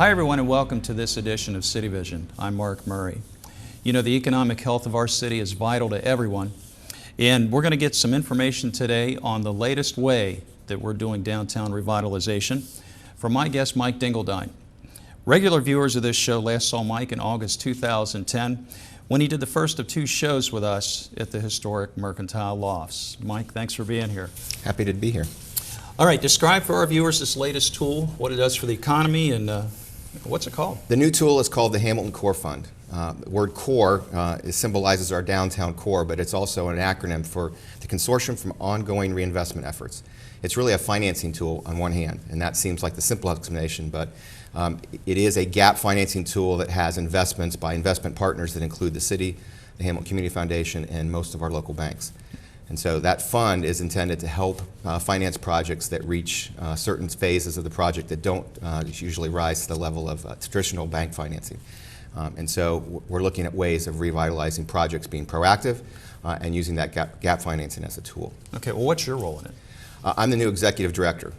Hi everyone and welcome to this edition of CityVision. I'm Mark Murray. You know, the economic health of our city is vital to everyone, and we're going to get some information today on the latest way that we're doing downtown revitalization from my guest Mike Dingledine. Regular viewers of this show last saw Mike in August 2010 when he did the first of two shows with us at the historic Mercantile Lofts. Mike, thanks for being here. Happy to be here. All right, describe for our viewers this latest tool, what it does for the economy, and what's it called? The new tool is called the Hamilton Core Fund. The word core it symbolizes our downtown core, but it's also an acronym for the Consortium for Ongoing Reinvestment Efforts. It's really a financing tool on one hand, and that seems like the simple explanation, but it is a gap financing tool that has investments by investment partners that include the city, the Hamilton Community Foundation, and most of our local banks. And so that fund is intended to help finance projects that reach certain phases of the project that don't usually rise to the level of traditional bank financing. And so we're looking at ways of revitalizing projects, being proactive, and using that gap financing as a tool. Okay, well, what's your role in it? I'm the new executive director.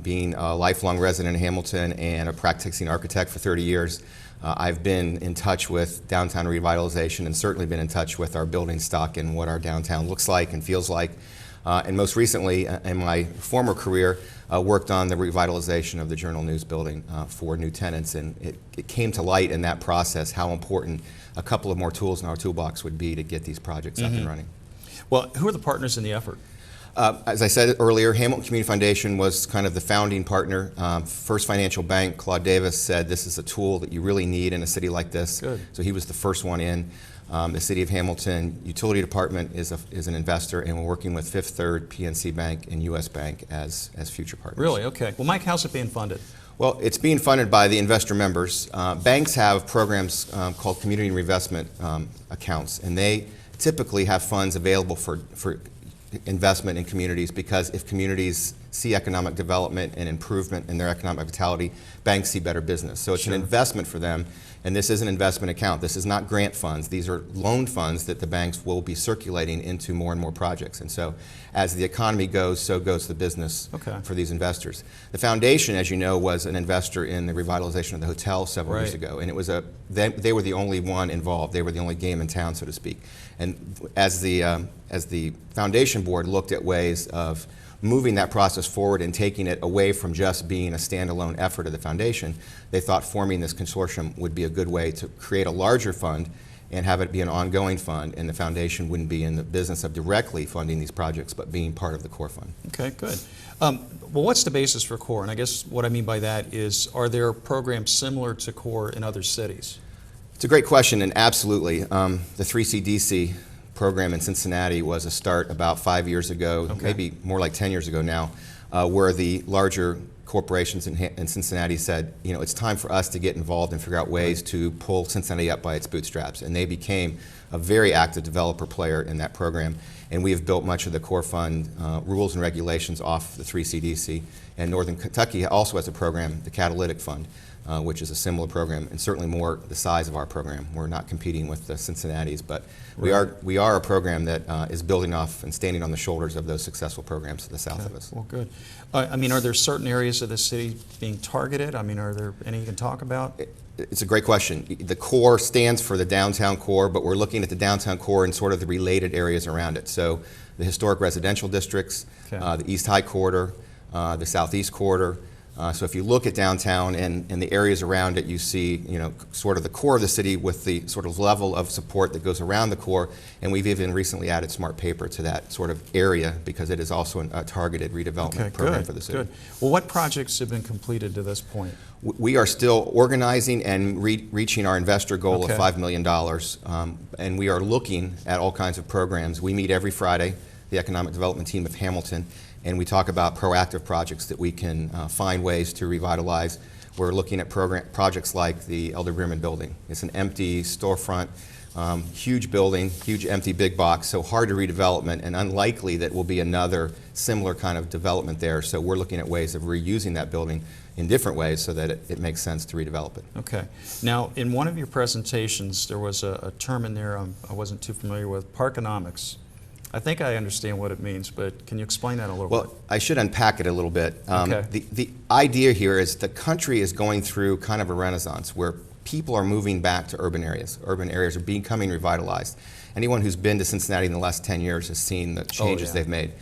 Being a lifelong resident in Hamilton and a practicing architect for 30 years, I've been in touch with downtown revitalization and certainly been in touch with our building stock and what our downtown looks like and feels like. And most recently, in my former career, worked on the revitalization of the Journal News building for new tenants. And it came to light in that process how important a couple of more tools in our toolbox would be to get these projects up and running. Well, who are the partners in the effort? As I said earlier, Hamilton Community Foundation was kind of the founding partner. First Financial Bank, Claude Davis, said this is a tool that you really need in a city like this. Good. So he was the first one in. The City of Hamilton Utility Department is an investor, and we're working with Fifth Third, PNC Bank, and US Bank as future partners. Really? Okay. Well, Mike, how's it being funded? Well, it's being funded by the investor members. Banks have programs called community reinvestment accounts, and they typically have funds available for investment in communities, because if communities see economic development and improvement in their economic vitality, banks see better business. So it's an investment for them, and this is an investment account. This is not grant funds. These are loan funds that the banks will be circulating into more and more projects. And so as the economy goes, so goes the business for these investors. The foundation, as you know, was an investor in the revitalization of the hotel several years ago, and it was they were the only one involved. They were the only game in town, so to speak. And as the foundation board looked at ways of moving that process forward and taking it away from just being a standalone effort of the foundation, they thought forming this consortium would be a good way to create a larger fund and have it be an ongoing fund, and the foundation wouldn't be in the business of directly funding these projects, but being part of the core fund. Okay, good. Well, what's the basis for CORE? And I guess what I mean by that is, are there programs similar to CORE in other cities? It's a great question, and absolutely. The 3CDC program in Cincinnati was a start about 5 years ago, maybe more like 10 years ago now, where the larger corporations in Cincinnati said, you know, it's time for us to get involved and figure out ways to pull Cincinnati up by its bootstraps. And they became a very active developer player in that program. And we have built much of the core fund rules and regulations off the 3CDC. And Northern Kentucky also has a program, the Catalytic Fund, which is a similar program, and certainly more the size of our program. We're not competing with the Cincinnati's, but we are a program that is building off and standing on the shoulders of those successful programs to the south of us. Well, good. I mean, are there certain areas of the city being targeted? I mean, are there any you can talk about? It's a great question. The core stands for the downtown core, but we're looking at the downtown core and sort of the related areas around it. So the historic residential districts, the East High Corridor, the Southeast Corridor. So if you look at downtown and the areas around it, you see, you know, sort of the core of the city with the sort of level of support that goes around the core. And we've even recently added smart paper to that sort of area, because it is also a targeted redevelopment program for the city. Good. Well, what projects have been completed to this point? We are still organizing and reaching our investor goal of $5 million. And we are looking at all kinds of programs. We meet every Friday, the economic development team of Hamilton, and we talk about proactive projects that we can find ways to revitalize. We're looking at projects like the Elder Bremen building. It's an empty storefront, huge building, huge empty big box, so hard to redevelopment, and unlikely that will be another similar kind of development there. So we're looking at ways of reusing that building in different ways so that it makes sense to redevelop it. Okay. Now, in one of your presentations, there was a term in there I wasn't too familiar with, Parkanomics. I think I understand what it means, but can you explain that a little bit? Well, I should unpack it a little bit. Okay. The idea here is the country is going through kind of a renaissance where people are moving back to urban areas. Urban areas are becoming revitalized. Anyone who's been to Cincinnati in the last 10 years has seen the changes they've made.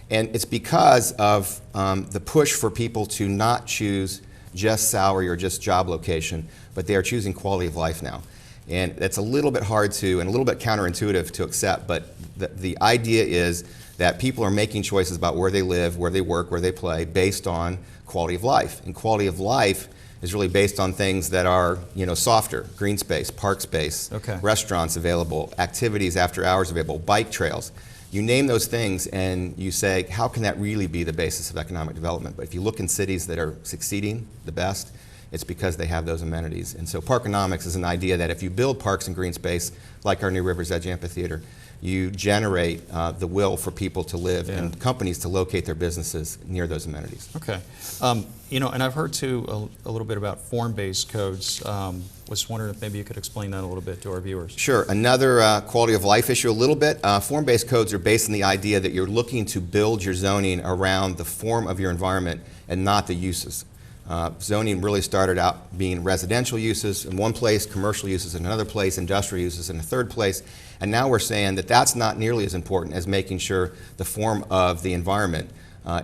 And it's because of the push for people to not choose just salary or just job location, but they are choosing quality of life now. And that's a little bit hard to, and a little bit counterintuitive to accept, but the idea is that people are making choices about where they live, where they work, where they play, based on quality of life. And quality of life is really based on things that are, softer: green space, park space, restaurants available, activities after hours available, bike trails. You name those things and you say, how can that really be the basis of economic development? But if you look in cities that are succeeding the best, it's because they have those amenities. And so Parkanomics is an idea that if you build parks and green space, like our new River's Edge Amphitheater, you generate the will for people to live and companies to locate their businesses near those amenities. Okay. And I've heard too a little bit about form-based codes. Was wondering if maybe you could explain that a little bit to our viewers. Sure. Another quality of life issue a little bit. Form-based codes are based on the idea that you're looking to build your zoning around the form of your environment and not the uses. Zoning really started out being residential uses in one place, commercial uses in another place, industrial uses in a third place, and now we're saying that that's not nearly as important as making sure the form of the environment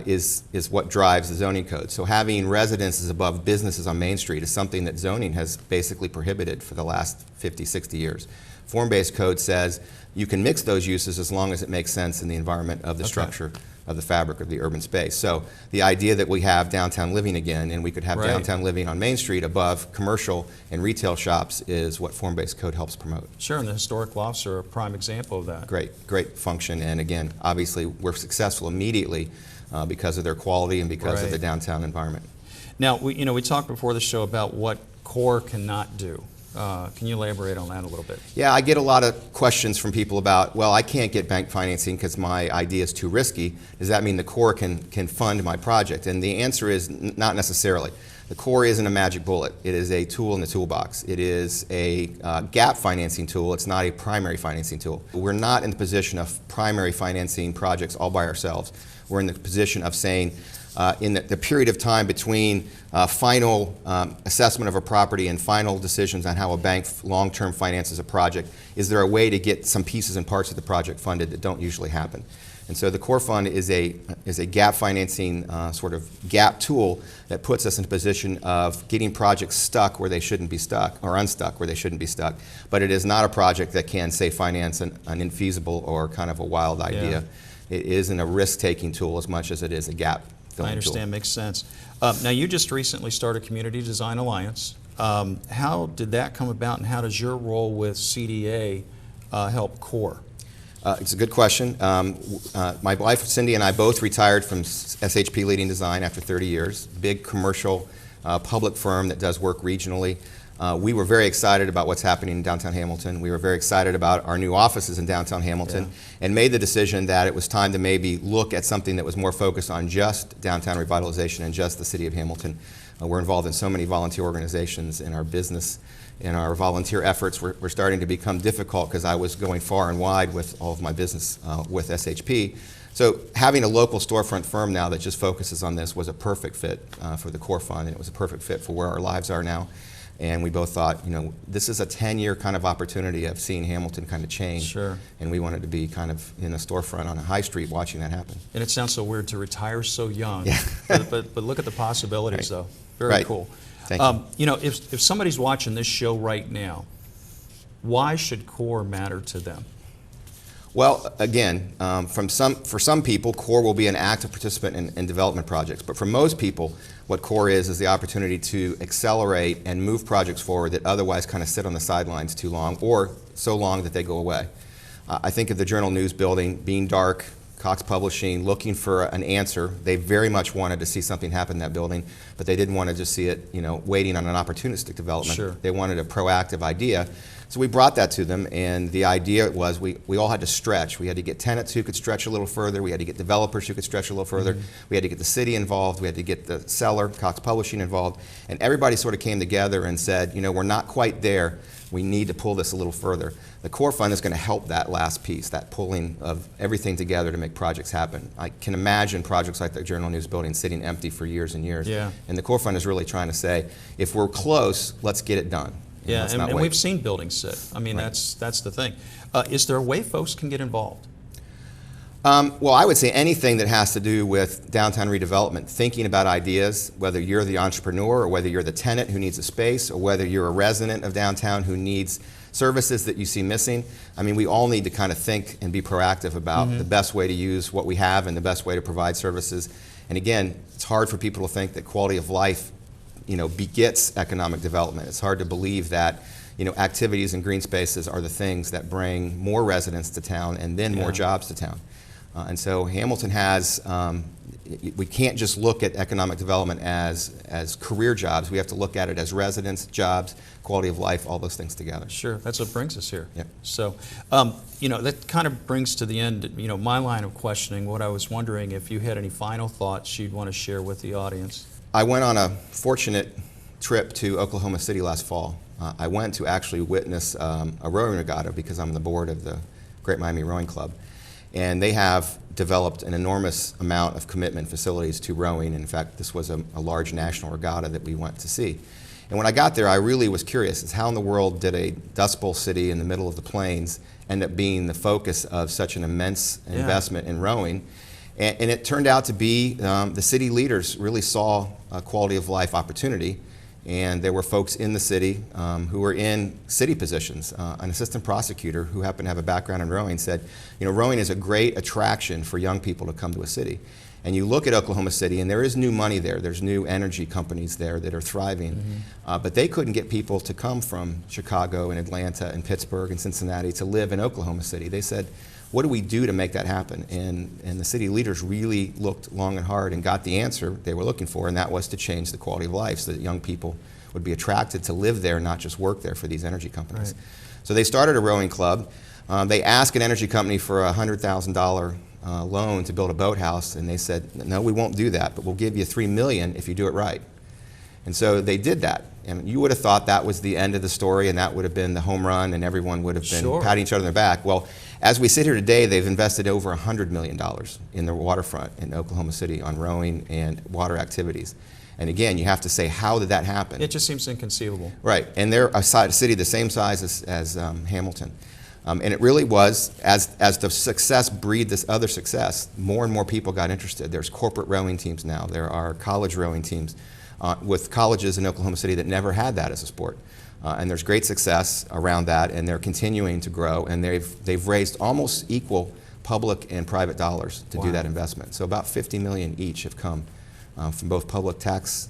is what drives the zoning code. So having residences above businesses on Main Street is something that zoning has basically prohibited for the last 50, 60 years. Form-based code says you can mix those uses as long as it makes sense in the environment of the structure of the fabric of the urban space. So the idea that we have downtown living again, and we could have downtown living on Main Street above commercial and retail shops, is what form-based code helps promote. Sure, and the historic lofts are a prime example of that. Great function, and again, obviously we're successful immediately because of their quality and because of the downtown environment. Now, we talked before the show about what CORE cannot do. Can you elaborate on that a little bit? Yeah, I get a lot of questions from people about, well, I can't get bank financing because my idea is too risky. Does that mean the CORE can fund my project? And the answer is not necessarily. The CORE isn't a magic bullet. It is a tool in the toolbox. It is a gap financing tool. It's not a primary financing tool. We're not in the position of primary financing projects all by ourselves. We're in the position of saying, in the period of time between final assessment of a property and final decisions on how a bank long-term finances a project, is there a way to get some pieces and parts of the project funded that don't usually happen? And so the CORE Fund is a gap financing sort of gap tool that puts us in a position of getting projects stuck where they shouldn't be stuck, or unstuck where they shouldn't be stuck. But it is not a project that can, say, finance an infeasible or kind of a wild idea. It isn't a risk-taking tool as much as it is a gap. I understand, makes sense. Now, you just recently started Community Design Alliance. How did that come about, and how does your role with CDA help CORE? It's a good question. My wife, Cindy, and I both retired from SHP Leading Design after 30 years, big commercial public firm that does work regionally. We were very excited about what's happening in downtown Hamilton. We were very excited about our new offices in downtown Hamilton, and made the decision that it was time to maybe look at something that was more focused on just downtown revitalization and just the city of Hamilton. We're involved in so many volunteer organizations in our business, and our volunteer efforts were starting to become difficult because I was going far and wide with all of my business with SHP. So having a local storefront firm now that just focuses on this was a perfect fit for the CORE Fund, and it was a perfect fit for where our lives are now. And we both thought, this is a 10-year kind of opportunity of seeing Hamilton kind of change. Sure. And we wanted to be kind of in a storefront on a high street watching that happen. And it sounds so weird to retire so young. Yeah. but look at the possibilities, though. Very cool. Thank you. If somebody's watching this show right now, why should CORE matter to them? Well, again, for some people, CORE will be an active participant in development projects. But for most people, what CORE is the opportunity to accelerate and move projects forward that otherwise kind of sit on the sidelines too long, or so long that they go away. I think of the Journal News building being dark, Cox Publishing looking for an answer. They very much wanted to see something happen in that building, but they didn't want to just see it, waiting on an opportunistic development. Sure. They wanted a proactive idea. So we brought that to them, and the idea was we all had to stretch. We had to get tenants who could stretch a little further. We had to get developers who could stretch a little further. We had to get the city involved. We had to get the seller, Cox Publishing, involved. And everybody sort of came together and said, you know, we're not quite there. We need to pull this a little further. The core fund is going to help that last piece, that pulling of everything together to make projects happen. I can imagine projects like the Journal News building sitting empty for years and years. Yeah. And the core fund is really trying to say, if we're close, let's get it done. Yeah, and we've seen buildings sit. I mean, Right. that's the thing. Is there a way folks can get involved? Well, I would say anything that has to do with downtown redevelopment, thinking about ideas, whether you're the entrepreneur or whether you're the tenant who needs a space or whether you're a resident of downtown who needs services that you see missing. I mean, we all need to kind of think and be proactive about the best way to use what we have and the best way to provide services. And again, it's hard for people to think that quality of life, you know, begets economic development. It's hard to believe that, you know, activities and green spaces are the things that bring more residents to town and then more jobs to town. And so Hamilton has, we can't just look at economic development as career jobs. We have to look at it as residents, jobs, quality of life, all those things together. Sure, that's what brings us here. Yep. So, you know, that kind of brings to the end, you know, my line of questioning. What I was wondering if you had any final thoughts you'd want to share with the audience. I went on a fortunate trip to Oklahoma City last fall. I went to actually witness a rowing regatta because I'm on the board of the Great Miami Rowing Club. And they have developed an enormous amount of commitment facilities to rowing. In fact, this was a large national regatta that we went to see. And when I got there, I really was curious as how in the world did a Dust Bowl city in the middle of the plains end up being the focus of such an immense investment in rowing. And it turned out to be the city leaders really saw a quality of life opportunity. And there were folks in the city who were in city positions. An assistant prosecutor who happened to have a background in rowing said, you know, rowing is a great attraction for young people to come to a city. And you look at Oklahoma City, and there is new money there. There's new energy companies there that are thriving. But they couldn't get people to come from Chicago and Atlanta and Pittsburgh and Cincinnati to live in Oklahoma City. They said, what do we do to make that happen? And the city leaders really looked long and hard and got the answer they were looking for, and that was to change the quality of life so that young people would be attracted to live there, not just work there for these energy companies. Right. So they started a rowing club. They asked an energy company for a $100,000 loan to build a boathouse, and they said, no, we won't do that, but we'll give you $3 million if you do it right. And so they did that. And you would have thought that was the end of the story and that would have been the home run and everyone would have been patting each other on their back. Well, as we sit here today, they've invested over $100 million in the waterfront in Oklahoma City on rowing and water activities. And again, you have to say, how did that happen? It just seems inconceivable. Right, and they're a city the same size as Hamilton. And it really was, as the success breeded this other success, more and more people got interested. There's corporate rowing teams now. There are college rowing teams with colleges in Oklahoma City that never had that as a sport. And there's great success around that, and they're continuing to grow. And they've raised almost equal public and private dollars to do that investment. So about $50 million each have come from both public tax,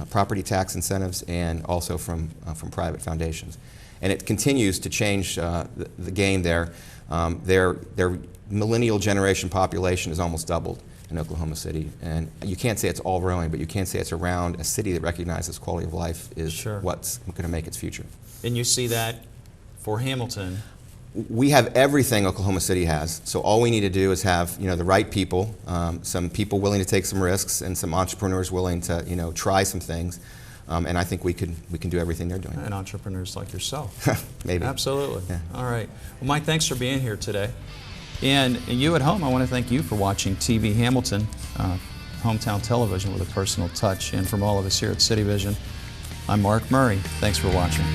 property tax incentives, and also from private foundations. And it continues to change the game there. Their millennial generation population is almost doubled in Oklahoma City. And you can't say it's all rowing, but you can say it's around a city that recognizes quality of life is what's going to make its future. And you see that for Hamilton? We have everything Oklahoma City has. So all we need to do is have, you know, the right people, some people willing to take some risks, and some entrepreneurs willing to, you know, try some things. And I think we can do everything they're doing. And entrepreneurs like yourself. Maybe. Absolutely. Yeah. All right. Well, Mike, thanks for being here today. And you at home, I want to thank you for watching TV Hamilton, hometown television with a personal touch. And from all of us here at CityVision, I'm Mark Murray. Thanks for watching.